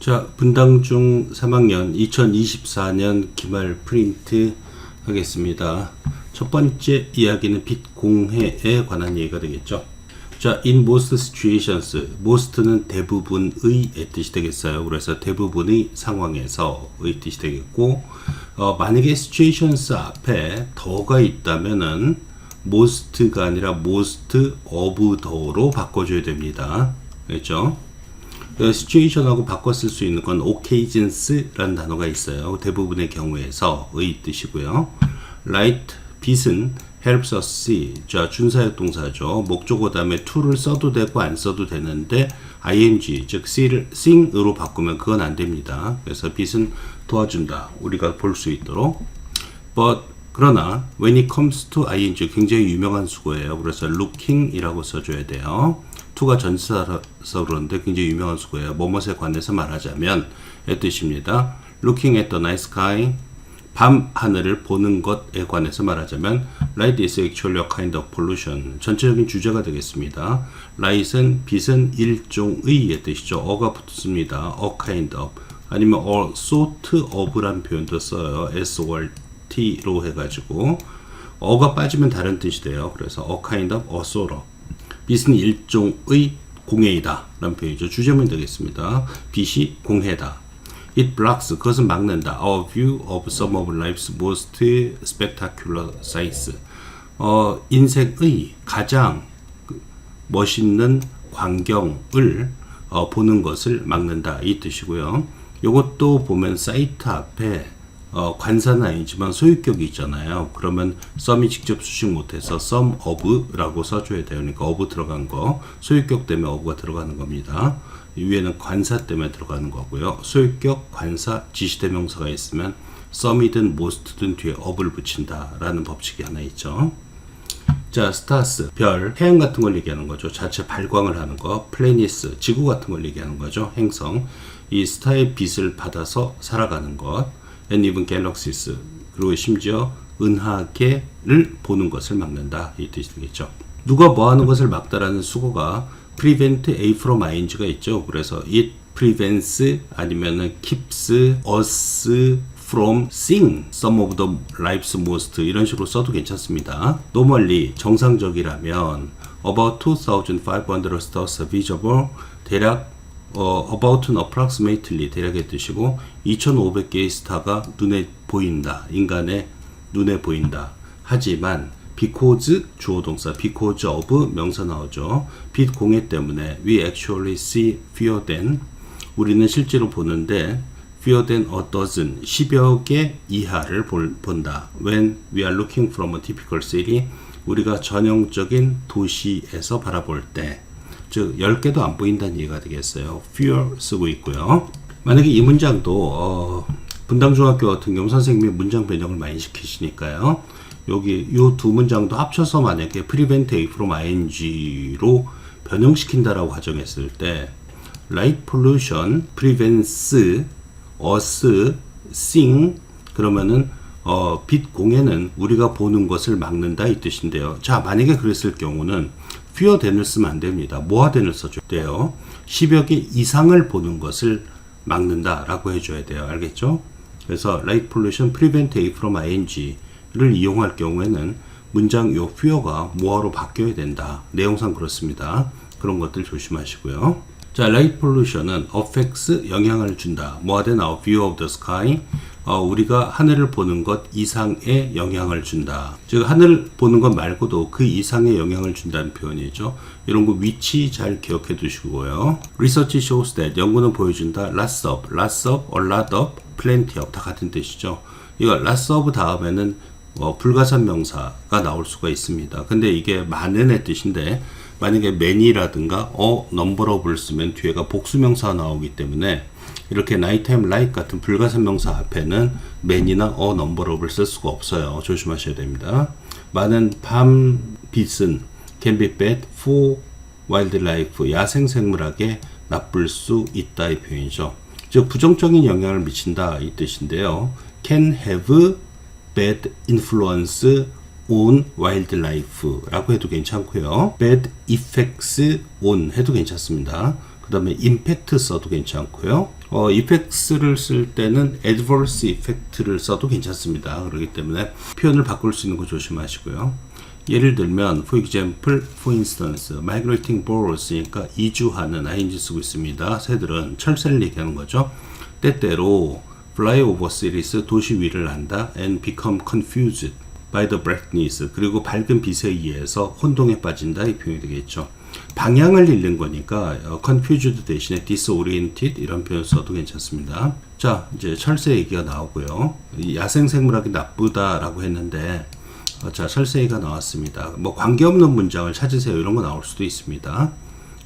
자, 분당중 3학년 2024년 기말 프린트 하겠습니다. 첫 번째 이야기는 빛 공해에 관한 얘기가 되겠죠. 자, in most situations, most는 대부분의 뜻이 되겠어요. 그래서 대부분의 상황에서의 뜻이 되겠고, 만약에 situations 앞에 더가 있다면은 most가 아니라 most of the로 바꿔줘야 됩니다. 그렇죠? situation하고 바꿔 쓸 수 있는 건 occasions라는 단어가 있어요. 대부분의 경우에서의 뜻이고요. light, 빛은 helps us see. 자, 준사역 동사죠. 목적어 다음에 to를 써도 되고 안 써도 되는데 ing, 즉 seeing으로 바꾸면 그건 안 됩니다. 그래서 빛은 도와준다. 우리가 볼 수 있도록. but 그러나 when it comes to ing 굉장히 유명한 수거예요. 그래서 looking이라고 써줘야 돼요. to가 전치사라서 그런데 굉장히 유명한 수거예요. 뭐뭇에 관해서 말하자면 의 뜻입니다. looking at the night sky, 밤 하늘을 보는 것에 관해서 말하자면 light is actually a kind of pollution. 전체적인 주제가 되겠습니다. light은 빛은 일종의 뜻이죠. 어가 붙습니다. a kind of 아니면 a sort of라는 표현도 써요. SORT로 해가지고 어가 빠지면 다른 뜻이 돼요. 그래서 a kind of, a sort of. 빛은 일종의 공해이다 라는 표현이죠. 주제문 되겠습니다. 빛이 공해다. It blocks, 그것은 막는다. A view of some of life's most spectacular sights. 인생의 가장 멋있는 광경을 보는 것을 막는다 이 뜻이고요. 이것도 보면 사이트 앞에 관사는 아니지만 소유격이 있잖아요. 그러면 some이 직접 수식 못해서 some of라고 써줘야 돼요. 그러니까 of 들어간 거, 소유격 때문에 of가 들어가는 겁니다. 위에는 관사 때문에 들어가는 거고요. 소유격, 관사, 지시대명사가 있으면 some이든 most든 뒤에 of를 붙인다라는 법칙이 하나 있죠. 자, stars, 별, 해양 같은 걸 얘기하는 거죠. 자체 발광을 하는 거. planets, 지구 같은 걸 얘기하는 거죠. 행성. 이 스타의 빛을 받아서 살아가는 것. and even galaxies, 그리고 심지어 은하계를 보는 것을 막는다 이 뜻이 되겠죠. 누가 뭐 하는 것을 막다라는 수거가 prevent A from ing가 있죠. 그래서 it prevents 아니면은 keeps us from seeing some of the life's most 이런 식으로 써도 괜찮습니다. normally 정상적이라면 about 2,500 stars visible, 대략 about는 approximately 대략의 뜻이고 2,500개의 스타가 눈에 보인다. 인간의 눈에 보인다. 하지만 because 주어 동사 because of 명사 나오죠. 빛 공해 때문에 we actually see fewer than, 우리는 실제로 보는데 fewer than a dozen 10여 개 이하를 본다. when we are looking from a typical city, 우리가 전형적인 도시에서 바라볼 때, 즉 10개도 안 보인다는 얘기가 되겠어요. fewer 쓰고 있고요. 만약에 이 문장도 분당중학교 같은 경우 선생님이 문장 변형을 많이 시키시니까요. 여기 이 두 문장도 합쳐서 만약에 prevent A from ing로 변형시킨다라고 가정했을 때 light pollution prevents us seeing, 그러면은 빛 공해는 우리가 보는 것을 막는다 이 뜻인데요. 자, 만약에 그랬을 경우는 fewer than을 쓰면 안 됩니다. more than을 써줘야 돼요. 10여 개 이상을 보는 것을 막는다 라고 해줘야 돼요. 알겠죠? 그래서 light pollution prevent A from ing를 이용할 경우에는 문장 요 fewer가 more로 바뀌어야 된다. 내용상 그렇습니다. 그런 것들 조심하시고요. 자, light pollution은 affects 영향을 준다. more than our view of the sky, 우리가 하늘을 보는 것 이상의 영향을 준다. 즉 하늘을 보는 것 말고도 그 이상의 영향을 준다는 표현이죠. 이런 거 위치 잘 기억해 두시고요. Research shows that, 연구는 보여준다. lots of, a lot of, plenty of 다 같은 뜻이죠. 이거 lots of 다음에는 불가산 명사가 나올 수가 있습니다. 근데 이게 많은의 뜻인데 만약에 many라든가 a number of를 쓰면 뒤에가 복수명사가 나오기 때문에 이렇게 nighttime light 같은 불가산 명사 앞에는 many나 a number of를 쓸 수가 없어요. 조심하셔야 됩니다. 많은 밤 빛은 can be bad for wildlife, 야생 생물학에 나쁠 수 있다 이 표현이죠. 즉 부정적인 영향을 미친다 이 뜻인데요. can have bad influence on wildlife 라고 해도 괜찮고요. bad effects on 해도 괜찮습니다. 그 다음에 impact 써도 괜찮고요. effects를 쓸 때는 adverse effect를 써도 괜찮습니다. 그렇기 때문에 표현을 바꿀 수 있는 거 조심하시고요. 예를 들면 for example, for instance, migrating birds니까 이주하는 ing 쓰고 있습니다. 새들은 철새를 얘기하는 거죠. 때때로 fly over cities, 도시 위를 난다 and become confused by the brightness, 그리고 밝은 빛에 의해서 혼동에 빠진다, 이 표현이 되겠죠. 방향을 잃는 거니까 confused 대신에 disoriented 이런 표현 써도 괜찮습니다. 자, 이제 철새 얘기가 나오고요. 야생생물학이 나쁘다라고 했는데 자, 철새 얘기가 나왔습니다. 뭐 관계없는 문장을 찾으세요, 이런 거 나올 수도 있습니다.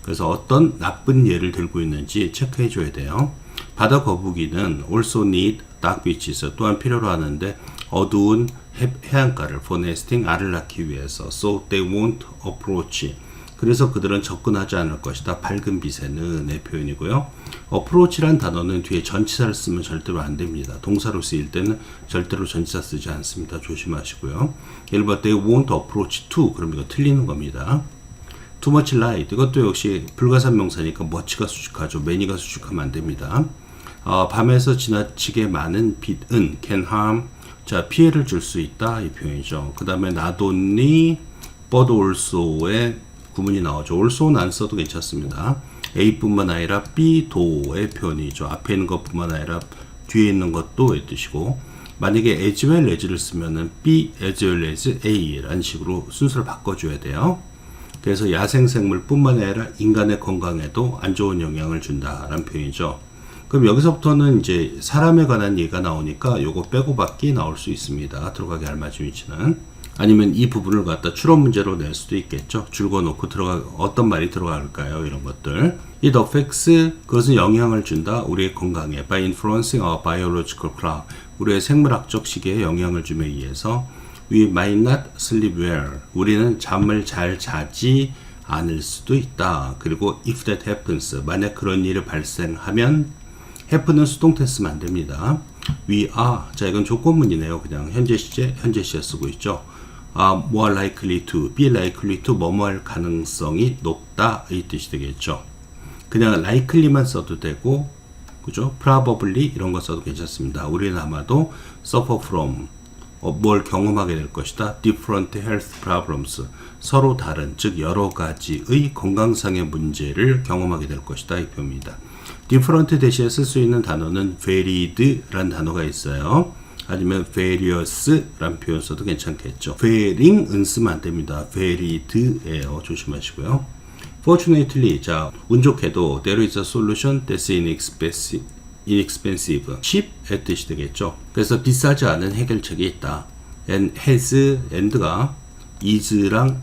그래서 어떤 나쁜 예를 들고 있는지 체크해 줘야 돼요. 바다 거북이는 also need dark beaches, 또한 필요로 하는데 어두운 해안가를 for nesting, 알을 낳기 위해서 so they won't approach, 그래서 그들은 접근하지 않을 것이다, 밝은 빛에는, 의 표현이고요. approach란 단어는 뒤에 전치사를 쓰면 절대로 안 됩니다. 동사로 쓰일 때는 절대로 전치사 쓰지 않습니다. 조심하시고요. 예를 들어 they won't approach to, 그럼 이거 틀리는 겁니다. too much light, 이것도 역시 불가산 명사니까 much가 수식하죠. many가 수식하면 안 됩니다. 밤에서 지나치게 많은 빛은 can harm, 자, 피해를 줄 수 있다, 이 표현이죠. 그 다음에 not only but also의 구문이 나오죠. also는 안 써도 괜찮습니다. A뿐만 아니라 B도의 표현이죠. 앞에 있는 것뿐만 아니라 뒤에 있는 것도 의 뜻이고, 만약에 as well as를 쓰면은 B as well as A라는 식으로 순서를 바꿔줘야 돼요. 그래서 야생생물뿐만 아니라 인간의 건강에도 안 좋은 영향을 준다라는 표현이죠. 그럼 여기서부터는 이제 사람에 관한 얘기가 나오니까 요거 빼고 받기 나올 수 있습니다. 들어가기 알맞은 위치는. 아니면 이 부분을 갖다 추론 문제로 낼 수도 있겠죠. 줄거놓고 어떤 말이 들어갈까요? 이런 것들. It affects, 그것은 영향을 준다, 우리의 건강에. By influencing our biological clock, 우리의 생물학적 시계에 영향을 주며 의해서. We might not sleep well, 우리는 잠을 잘 자지 않을 수도 있다. 그리고 if that happens, 만약 그런 일이 발생하면, happen은 수동태 쓰면 안 됩니다. We are, 자, 이건 조건문이네요. 그냥 현재 시제 쓰고 있죠. more likely to, be likely to, 뭐뭐 할 가능성이 높다, 이 뜻이 되겠죠. 그냥 likely만 써도 되고, 그죠? probably 이런 거 써도 괜찮습니다. 우리는 아마도 suffer from, 뭘 경험하게 될 것이다. different health problems, 서로 다른, 즉 여러 가지의 건강상의 문제를 경험하게 될 것이다, 이 표현입니다. different 대신에 쓸 수 있는 단어는 varied라는 단어가 있어요. 아니면 various라는 표현 써도 괜찮겠죠. varying은 쓰면 안 됩니다. varied예요. 조심하시고요. fortunately, 자, 운 좋게도 there is a solution that's inexpensive, cheap의 뜻이 되겠죠. 그래서 비싸지 않은 해결책이 있다. and has, and가 is랑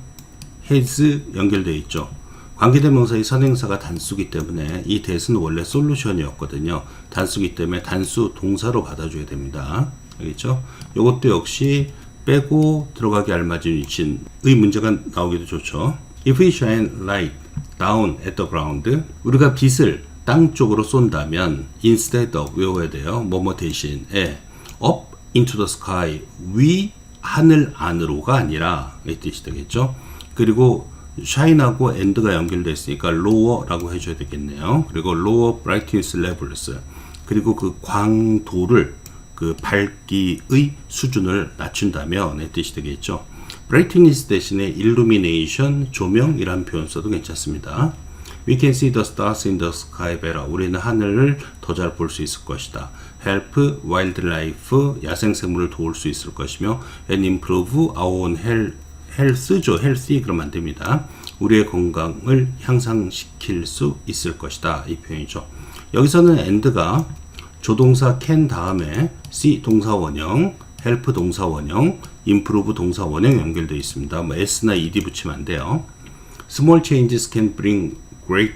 has 연결되어 있죠. 관계대명사의 선행사가 단수기 때문에 이 that은 원래 솔루션이었거든요. 단수기 때문에 단수 동사로 받아줘야 됩니다. 알겠죠? 이것도 역시 빼고 들어가기 알맞은 위치의 문제가 나오기도 좋죠. If we shine light down at the ground, 우리가 빛을 땅 쪽으로 쏜다면 instead of, 외워야 돼요. 뭐뭐 대신에 up into the sky, 위 하늘 안으로가 아니라 이 뜻이 되겠죠. 그리고 shine하고 and가 연결되어 있으니까 lower라고 해줘야 되겠네요. 그리고 lower brightness levels, 그리고 그 광도를, 그 밝기의 수준을 낮춘다면 의 뜻이 되겠죠. brightness 대신에 illumination, 조명이란 표현 써도 괜찮습니다. We can see the stars in the sky better, 우리는 하늘을 더 잘 볼 수 있을 것이다. help wildlife, 야생생물을 도울 수 있을 것이며 and improve our own health죠. healthy 그러면 안 됩니다. 우리의 건강을 향상시킬 수 있을 것이다, 이 표현이죠. 여기서는 and가 조동사 can 다음에 see 동사 원형, help 동사 원형, improve 동사 원형 연결되어 있습니다. 뭐 s나 ed 붙이면 안 돼요. Small changes can bring great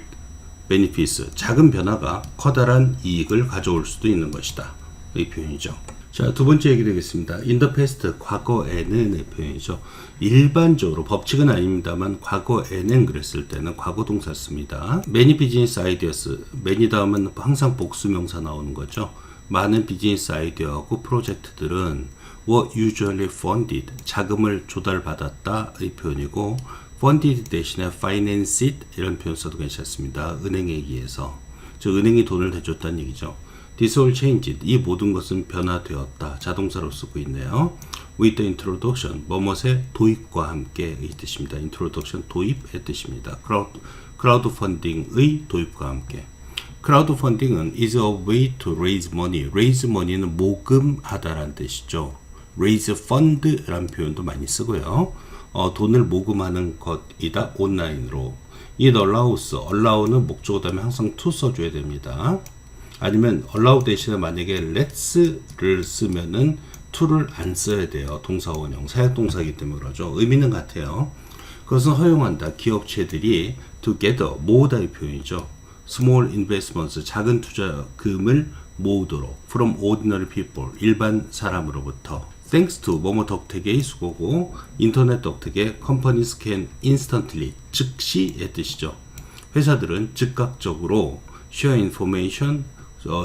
benefits, 작은 변화가 커다란 이익을 가져올 수도 있는 것이다, 이 표현이죠. 자, 두 번째 얘기 되겠습니다. In the past, 과거에는 의 표현이죠. 일반적으로, 법칙은 아닙니다만 과거에는 그랬을 때는 과거 동사 씁니다. Many business ideas, many 다음은 항상 복수명사 나오는 거죠. 많은 비즈니스 아이디어하고 프로젝트들은 were usually funded, 자금을 조달받았다, 이 표현이고, funded 대신에 financed 이런 표현 써도 괜찮습니다. 은행에 의해서. 즉 은행이 돈을 대줬다는 얘기죠. This all changed. 이 모든 것은 변화되었다. 자동사로 쓰고 있네요. With the introduction. 뭐뭇의 도입과 함께의 뜻입니다. introduction, 도입의 뜻입니다. 크라우드 펀딩의 도입과 함께. 크라우드 펀딩은 is a way to raise money. raise money는 모금하다라는 뜻이죠. raise fund라는 표현도 많이 쓰고요. 돈을 모금하는 것이다. 온라인으로. it allows. allow는 목적어 다음에 항상 to 써줘야 됩니다. 아니면 allow 대신에 만약에 let's를 쓰면은 to를 안 써야 돼요. 동사원형 사역동사이기 때문에 그러죠. 의미는 같아요. 그것은 허용한다. 기업체들이 together 모으다의 표현이죠. small investments 작은 투자금을 모으도록 from ordinary people 일반 사람으로부터 thanks to 뭐뭐 덕택의 수고고 인터넷 덕택에 companies can instantly 즉시의 뜻이죠. 회사들은 즉각적으로 share information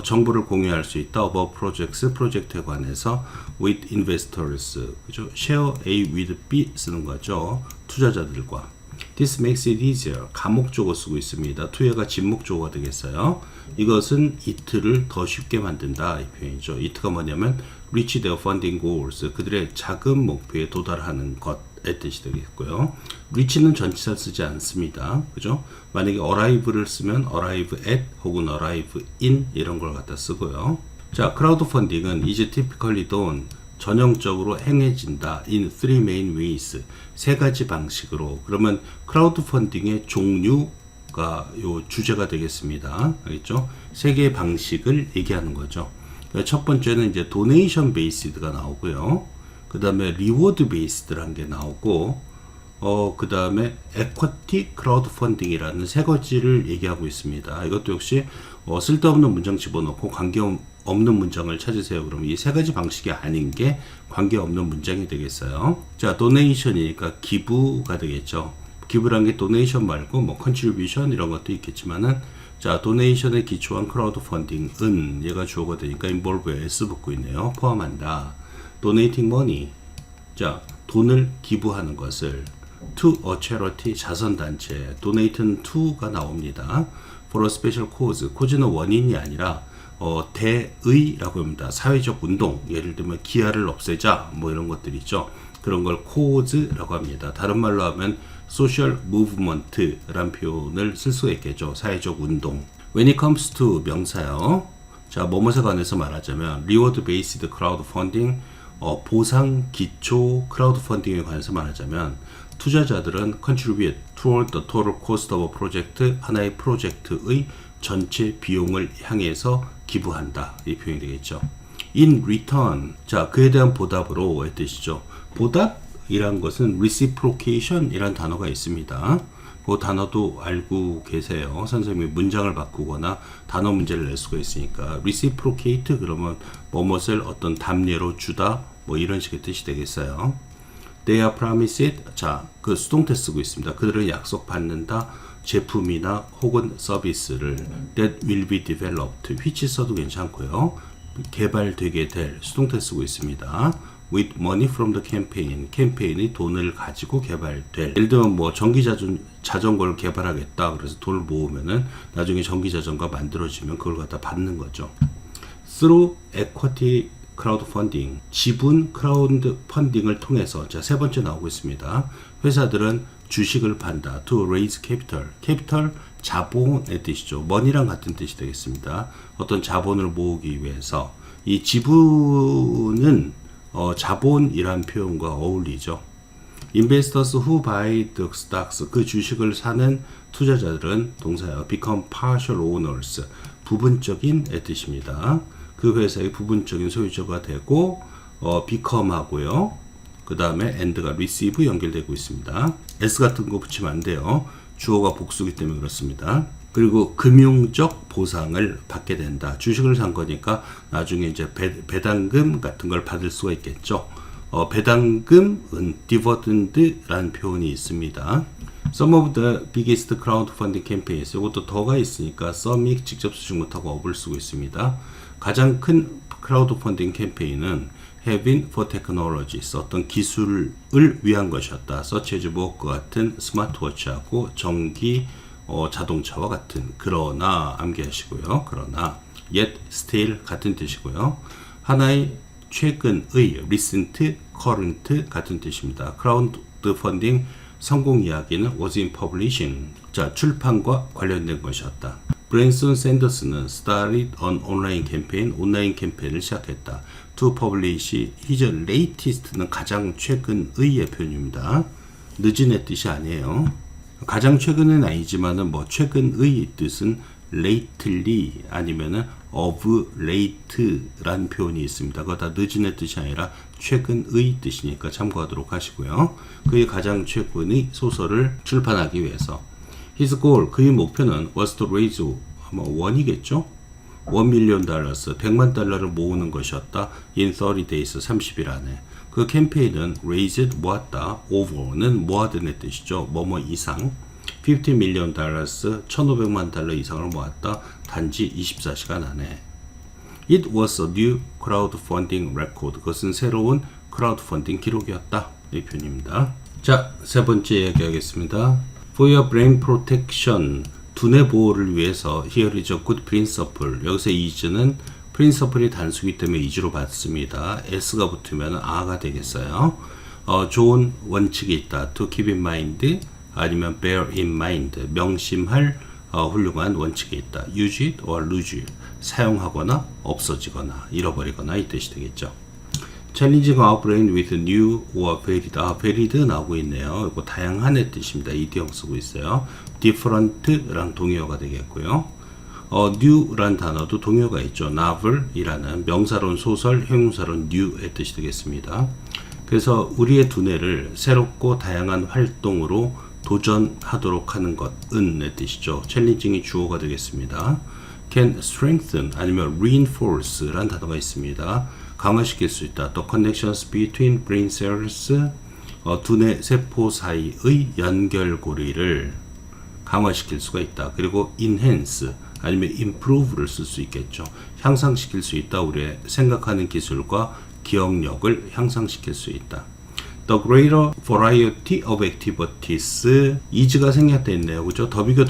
정보를 공유할 수 있다. about projects 프로젝트에 관해서 with investors 그죠? share A with B 쓰는 거죠. 투자자들과. This makes it easier. 가목조어 쓰고 있습니다. to가 진목조어가 되겠어요. 이것은 it를 더 쉽게 만든다 이 표현이죠. it가 뭐냐면 reach their funding goals. 그들의 자금 목표에 도달하는 것의 뜻이 되겠고요. reach는 전치사 쓰지 않습니다. 그죠? 만약에 arrive를 쓰면 arrive at 혹은 arrive in 이런 걸 갖다 쓰고요. 자, 크라우드 펀딩은 is typically done 전형적으로 행해진다. in three main ways. 세 가지 방식으로. 그러면 크라우드 펀딩의 종류가 요 주제가 되겠습니다. 알겠죠? 세 개의 방식을 얘기하는 거죠. 첫 번째는 이제 도네이션 베이스드가 나오고요. 그 다음에 리워드 베이스드라는 게 나오고, 그 다음에 에쿼티 크라우드 펀딩이라는 세 가지를 얘기하고 있습니다. 이것도 역시 쓸데없는 문장 집어넣고 관계없는 문장을 찾으세요. 그러면 이 세 가지 방식이 아닌 게 관계없는 문장이 되겠어요. 자, 도네이션이니까 기부가 되겠죠. 기부란 게 도네이션 말고 뭐 컨트리뷰션 이런 것도 있겠지만은 자, 도네이션에 기초한 크라우드 펀딩은 얘가 주어가 되니까 involve에 s 붙고 있네요. 포함한다. donating money. 자, 돈을 기부하는 것을 to a charity 자선단체 donate는 to가 나옵니다. for a special cause. cause는 원인이 아니라 대의라고 합니다. 사회적 운동. 예를 들면 기아를 없애자 뭐 이런 것들 있죠. 그런 걸 cause라고 합니다. 다른 말로 하면 social movement라는 표현을 쓸 수가 있겠죠. 사회적 운동. When it comes to 명사요. 자, 뭐뭐에 관해서 말하자면 reward based crowd funding 보상 기초 크라우드 펀딩에 관해서 말하자면 투자자들은 contribute toward the total cost of a project 하나의 프로젝트의 전체 비용을 향해서 기부한다. 이 표현이 되겠죠. In return. 자, 그에 대한 보답으로의 뜻이죠. 보답이란 것은 reciprocation 이란 단어가 있습니다. 그 단어도 알고 계세요. 선생님이 문장을 바꾸거나 단어 문제를 낼 수가 있으니까 reciprocate 그러면 뭐뭇을 어떤 답례로 주다 뭐 이런 식의 뜻이 되겠어요. They are promised. 자, 그 수동태 쓰고 있습니다. 그들은 약속받는다. 제품이나 혹은 서비스를 that will be developed. which 써도 괜찮고요. 개발되게 될 수동태 쓰고 있습니다. with money from the campaign. 캠페인이 돈을 가지고 개발될. 예를 들면 뭐 전기 자전거를 개발하겠다. 그래서 돈을 모으면은 나중에 전기 자전거 만들어지면 그걸 갖다 받는 거죠. through equity 크라우드 펀딩, 지분 크라우드 펀딩을 통해서 자, 세 번째 나오고 있습니다. 회사들은 주식을 판다. to raise capital. capital 자본의 뜻이죠. money랑 같은 뜻이 되겠습니다. 어떤 자본을 모으기 위해서 이 지분은 자본이란 표현과 어울리죠. Investors who buy the stocks. 그 주식을 사는 투자자들은 동사요. become partial owners. 부분적인 뜻입니다. 그 회사의 부분적인 소유자가 되고 become 하고요. 그 다음에 and가 receive 연결되고 있습니다. s 같은 거 붙이면 안 돼요. 주어가 복수기 때문에 그렇습니다. 그리고 금융적 보상을 받게 된다. 주식을 산 거니까 나중에 이제 배당금 같은 걸 받을 수가 있겠죠. 배당금은 dividend라는 표현이 있습니다. Some of the biggest crowdfunding campaigns. 이것도 더가 있으니까 some이 직접 쓰지 못하고 업을 쓰고 있습니다. 가장 큰 크라우드 펀딩 캠페인은 having for technologies. 어떤 기술을 위한 것이었다. such as 무엇과 같은 스마트워치하고 전기 자동차와 같은, 그러나 암기하시고요. 그러나 yet, still 같은 뜻이고요. 하나의 최근의 recent, current 같은 뜻입니다. crowdfunding 성공 이야기는 was in publishing. 자, 출판과 관련된 것이었다. 브랜슨 샌더스는 started an online campaign, 온라인 캠페인을 시작했다. to publish his latest는 가장 최근의 표현입니다. 늦은의 뜻이 아니에요. 가장 최근은 아니지만은 뭐 최근의 뜻은 lately 아니면은 of late라는 표현이 있습니다. 그거 다 늦은의 뜻이 아니라 최근의 뜻이니까 참고하도록 하시고요. 그의 가장 최근의 소설을 출판하기 위해서 his goal, 그의 목표는 was to raise, 아마 원이겠죠? $1 million, 100만 달러를 모으는 것이었다. in 30 days, 30일 안에. 그 캠페인은 raised, 모았다. over는 모아둔의 뜻이죠. 뭐뭐 이상. $50 million, 1,500만 달러 이상을 모았다. 단지 24시간 안에. It was a new crowdfunding record. 그것은 새로운 crowdfunding 기록이었다. 이 표현입니다. 자, 세 번째 이야기하겠습니다. For your brain protection, 두뇌 보호를 위해서 here is a good principle. 여기서 is는 principle이 단수기 때문에 is로 받습니다. s가 붙으면 a가 되겠어요. 좋은 원칙이 있다. to keep in mind 아니면 bear in mind, 명심할 훌륭한 원칙이 있다. use it or lose it, 사용하거나 없어지거나 잃어버리거나 이 뜻이 되겠죠. Challenging our brain with new or varied. varied 나오고 있네요. 이거 다양한의 뜻입니다. 이디엄 쓰고 있어요. different랑 동의어가 되겠고요. new란 단어도 동의어가 있죠. novel이라는 명사로는 소설, 형용사로는 new의 뜻이 되겠습니다. 그래서 우리의 두뇌를 새롭고 다양한 활동으로 도전하도록 하는 것은의 뜻이죠. challenging이 주어가 되겠습니다. can strengthen 아니면 reinforce란 단어가 있습니다. 강화시킬 수 있다. The connections between brain cells, 두뇌 세포 사이의 연결고리를 강화시킬 수가 있다. 그리고 enhance 아니면 improve를 쓸 수 있겠죠. 향상시킬 수 있다. 우리의 생각하는 기술과 기억력을 향상시킬 수 있다. The greater variety of activities, is가 생략되어 있네요. 그죠? 더비교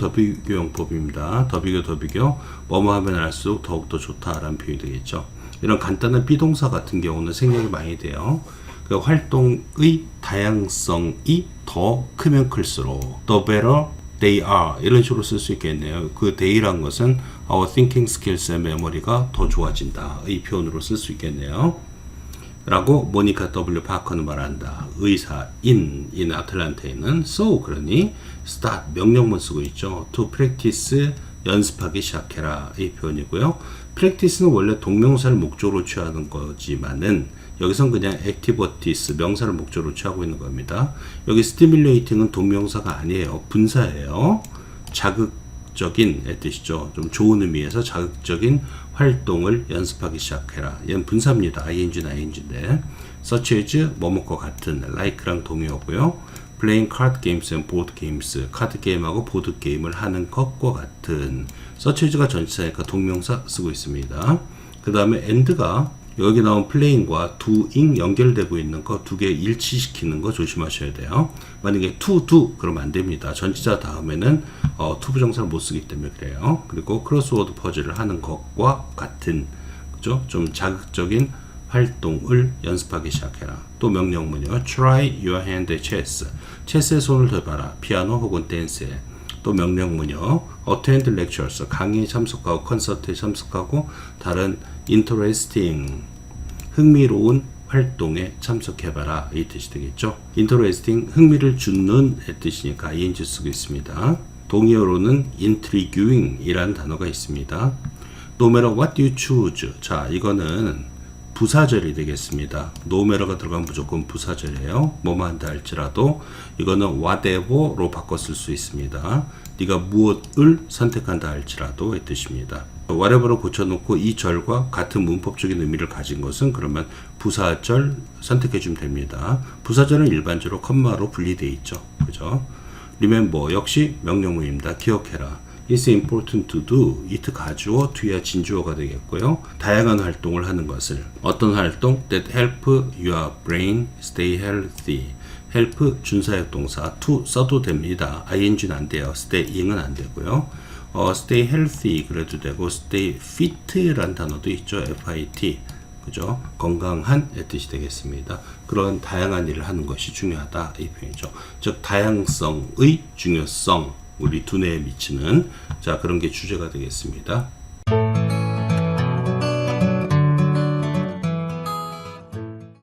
용법입니다. 더비교 뭐뭐 하면 할수록 더욱더 좋다라는 표현이 되겠죠. 이런 간단한 비동사 같은 경우는 생략이 많이 돼요. 그 활동의 다양성이 더 크면 클수록 the better they are 이런 식으로 쓸 수 있겠네요. 그 they란 것은 our thinking skills and memory가 더 좋아진다. 이 표현으로 쓸 수 있겠네요. 라고 모니카 W 파커는 말한다. 의사인 아틀란타에 있는 so 그러니 start 명령문 쓰고 있죠. to practice 연습하기 시작해라 이 표현이고요. practice는 원래 동명사를 목적으로 취하는 거지만은 여기선 그냥 activities 명사를 목적으로 취하고 있는 겁니다. 여기 stimulating은 동명사가 아니에요. 분사예요. 자극적인 뜻이죠. 좀 좋은 의미에서 자극적인 활동을 연습하기 시작해라. 얘는 분사입니다. ing인데 such as 뭐뭐과 같은 like랑 동의어고요. playing card games and board games 카드 게임하고 보드 게임을 하는 것과 같은 such as가 전치사니까 동명사 쓰고 있습니다. 그 다음에 and가 여기 나온 playing과 doing 연결되고 있는 거 두 개 일치시키는 거 조심하셔야 돼요. 만약에 to do 그러면 안 됩니다. 전치사 다음에는 to 부정사를 못 쓰기 때문에 그래요. 그리고 크로스워드 퍼즐을 하는 것과 같은 그죠? 좀 자극적인 활동을 연습하기 시작해라. 또 명령문이요. Try your hand at chess. 체스에 손을 대봐라. 피아노 혹은 댄스에. 또 명령문이요. Attend lectures. 강의에 참석하고 콘서트에 참석하고 다른 interesting 흥미로운 활동에 참석해봐라 이 뜻이 되겠죠. interesting 흥미를 주는 뜻이니까 ing 쓰고 있습니다. 동의어로는 intriguing 이라는 단어가 있습니다. No matter what you choose. 자, 이거는 부사절이 되겠습니다. no matter가 들어가면 무조건 부사절이에요. 뭐뭐 한다 할지라도 이거는 whatever로 바꿔 쓸 수 있습니다. 네가 무엇을 선택한다 할지라도 이 뜻입니다. whatever로 고쳐놓고 이 절과 같은 문법적인 의미를 가진 것은 그러면 부사절 선택해주면 됩니다. 부사절은 일반적으로 컴마로 분리되어 있죠. 그죠? remember 역시 명령문입니다. 기억해라. It's important to do. it 가주어, do야 진주어가 되겠고요. 다양한 활동을 하는 것을. 어떤 활동? That help your brain stay healthy. help 준사역 동사 to 써도 됩니다. ing는 안 돼요. staying은 안 되고요. stay healthy 그래도 되고 stay fit라는 단어도 있죠. fit 그죠? 건강한 의 뜻이 되겠습니다. 그런 다양한 일을 하는 것이 중요하다 이 표현이죠. 즉 다양성의 중요성 우리 두뇌에 미치는 자 그런 게 주제가 되겠습니다.